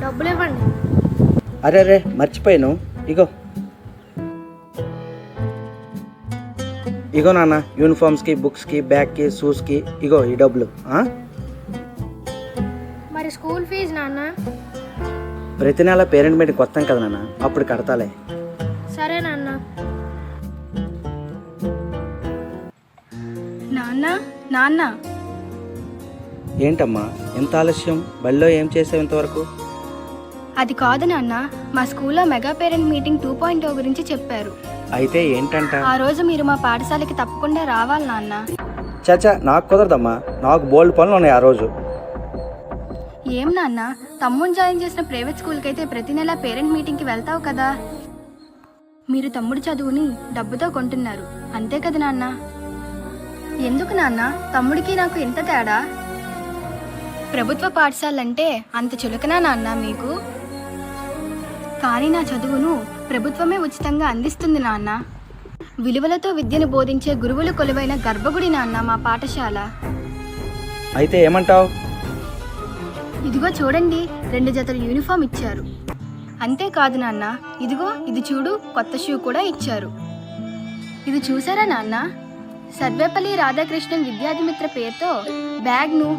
డబ్బులు ఇవ్వండి. అరే అరే మర్చిపోయాను, ఇగో ఇగో నాన్న, యూనిఫామ్స్కి, బుక్స్కి, బ్యాగ్కి, షూస్కి ఇగో ఈ డబ్బులు. మరి స్కూల్ ఫీజు నాన్న? ప్రతి నెల పేరెంట్ మీటింగ్కి వస్తాం కదా నాన్న, అప్పుడు కడతాలే. సరే నాన్న. నాన్న నాన్న ఏంటమ్మా ఎంత ఆలస్యం? బడిలో ఏం చేసావు ఇంతవరకు? అది కాదు నాన్న, మా స్కూల్లో మెగా పేరెంట్ మీటింగ్ 2.0 గురించి చెప్పారు. అయితే ఏంటంట? ఆ రోజు మీరు మా పాఠశాలకి తప్పకుండా రావాలి నాన్న. చాచా నాకు కుదరదమ్మా, నాకు బోల్డ్ పనులు ఉన్నాయి ఆ రోజు. ఏం నాన్న, తమ్ముడు జాయిన్ చేసిన ప్రైవేట్ స్కూల్కి అయితే ప్రతి నెల పేరెంట్ మీటింగ్కి వెళ్తావు కదా. మీరు తమ్ముడు చదువుని డబ్బుతో కొంటున్నారు, అంతే కదా నాన్న? ఎందుకు నాన్న తమ్ముడికి నాకు ఎంత తేడా? ప్రభుత్వ పాఠశాలంటే అంత చులకనా నాన్న మీకు? కానీ నా చదువును ప్రభుత్వమే ఉచితంగా అందిస్తుంది నాన్న. విలువలతో విద్యను బోధించే గురువులు కొలువైన గర్భగుడి నాన్న మా పాఠశాల. అయితే ఏమంటావు? ఇదిగో చూడండి, 2 జతల యూనిఫామ్ ఇచ్చారు. అంతేకాదు నాన్న, ఇదిగో ఇది చూడు, కొత్త షూ కూడా ఇచ్చారు. ఇది చూసారా నాన్న? సర్వేపల్లి రాధాకృష్ణన్ విద్యార్థి మిత్ర పేరుతో బ్యాగ్ను,